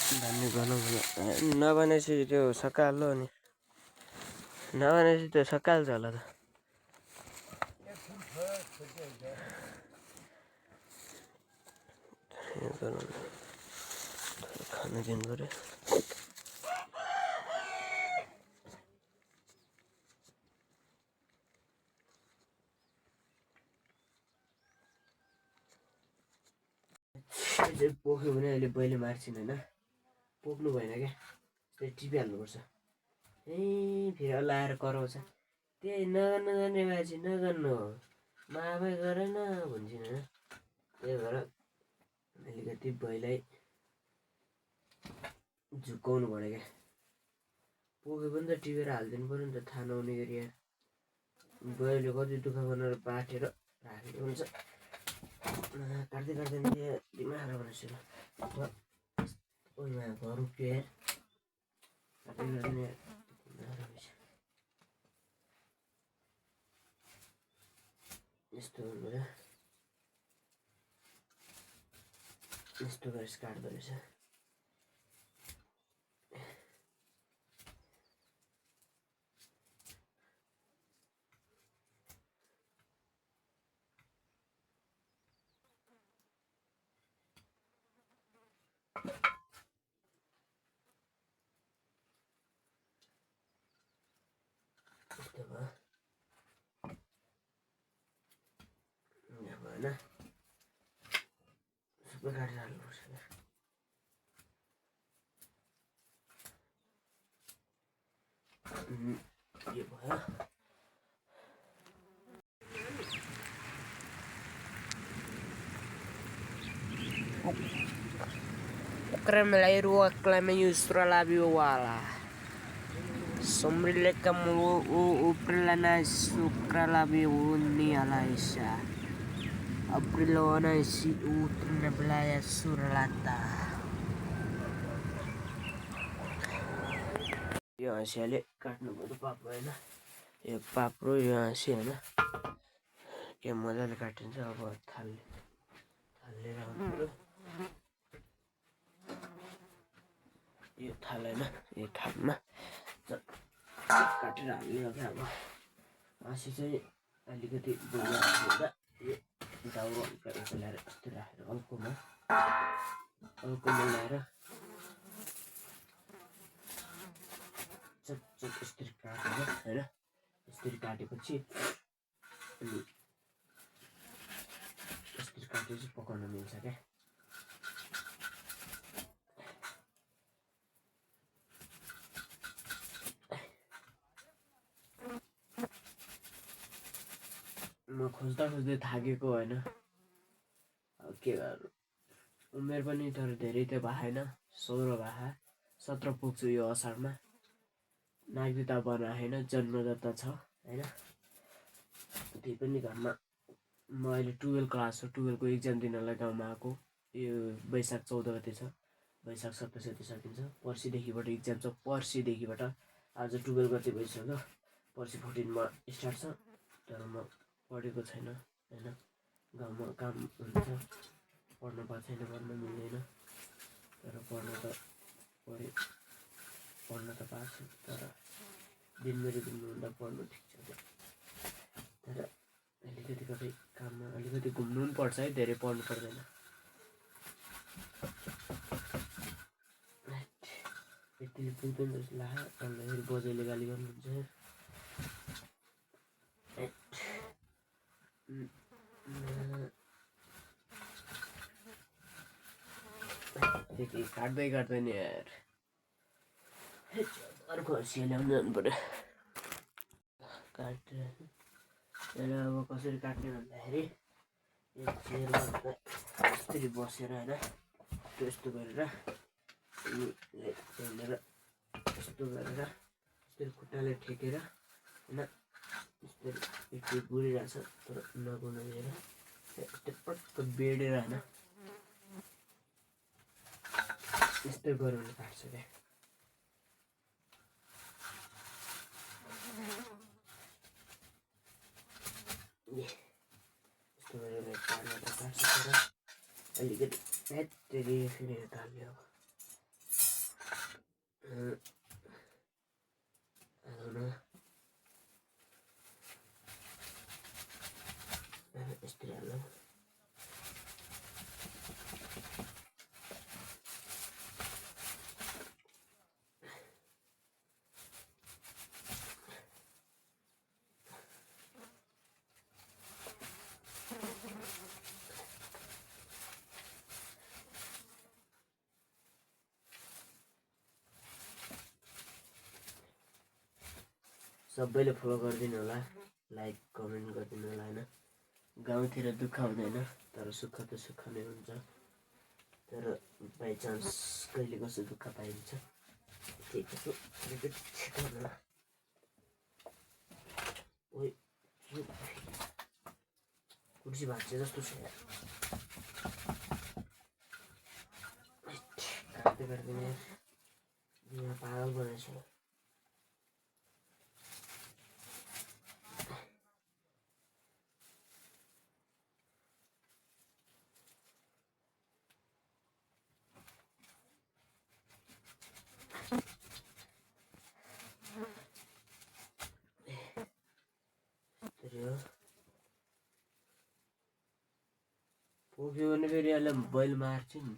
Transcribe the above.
भन्ने भनौँ नभनेपछि त्यो सकालो नि नभनेपछि त्यो सकाल्छ होला त खान दिनु पऱ्यो पोख्यो भने अहिले बैले मार्छिन् होइन पोख्नु भएन क्या त्यही टिपिहाल्नुपर्छ ए फेरि लाएर कराउँछ त्यही नगर्नु जाने बाजे नगर्नु म आफै गरेन भन्छन् होइन त्यही भएर अलिकति बैलाई झुक्काउनु पऱ्यो क्या पोख्यो भने त टिपेर हालिदिनु पऱ्यो नि त थाहा नहुने गरी यार बैले कति दुःख बनाएर पाठेर राखेको हुन्छ काट्दै काट्दैन दिमाग बनाउँछु ओइमा घर उक्यो यार काट्दै काट्दैन यस्तो गर्नु यस्तो गरेर काट्दो रहेछ भएन सबै काटेर हाल्नुपर्छ यो भयो Creme la irua creme yustra la biwala Somrile kamu uprelana sukra la biwuni alaisa Aprilona si utrina belaya suralata यो हँसियाले काट्नु पर्यो पाप्रो होइन यो पाप्रो यो हँसी होइन के मजाले काटिन्छ अब थालेर आउनु यो थाल होइन यो थालमा काटेर हाल्ने क्या अब हँसी चाहिँ अलिकति बुढा हुँदा यो दाउरो हल्का ल्याएर यस्तो राखेर हल्कोमा ल्याएर चप यसरी काटेर होइन यसरी काटेपछि अनि यसरी काटेपछि पकाउन मिल्छ क्या म खोज्दै थाकेको होइन के गर्नु उमेर पनि तर धेरै त भएन 16 भए 17 पुग्छु यो असारमा नागरिकता बनाएन जन्मदाता छ होइन त्यही पनि घरमा म अहिले 12 क्लास हो 12 को एक्जाम दिनलाई गाउँमा आएको यो वैशाख 14 गते छ वैशाख 27 गते सकिन्छ पर्सिदेखिबाट एक्जाम छ पर्सिदेखिबाट आज 12 गते भइसक्यो पर्सि 14 मा स्टार्ट छ तर म पढेको छैन होइन गाउँमा काम हुन्छ पढ्नु पाएको छैन पढ्न मिल्दैन तर पढ्न त पाएको छु तर दिनभरि घुम्नुभन्दा पढ्नु ठिक छ तर अलिकति कतै काममा अलिकति घुम्नु पनि पर्छ है धेरै पढ्नु पर्दैन यतिले पुग्दैन जस्तो लाग्यो अन्त बजाइले गाली गर्नुहुन्छ त्यति काट्दैन यार अर्को हँसिया ल्याउनु जानु पर्यो काटेर यसलाई अब कसरी काट्ने भन्दाखेरि यो चेयरमा यसरी बसेर होइन यस्तो गरेर त्यहाँनिर यस्तो गरेर यस्तरी खुट्टाले ठेकेर होइन यस्तरी एक बुढिरहेछ तर नगुना दिएर यस्तो पटक्क बेडेर होइन यस्तै गऱ्यो भने काट्छ क्या यस्तो गरेर काट्न त काट्छ तर अलिकति फेरि यता हाल्यो अब सबैले फलो गरिदिनु होला, लाइक कमेन्ट गरिदिनु होला होइन। गाउँतिर दुःख हुँदैन तर सुख त सुख नै हुन्छ, तर बाइचान्स कहिले कसो दुःख पाइन्छ त्यही कसो छिटो। ओइ कुर्सी भाँच्चे जस्तो छ यार, काट्दै काट्दैन यार, यहाँ पागल बनाएछ। पुग्यो भने फेरि यसलाई बैल मार्छु नि।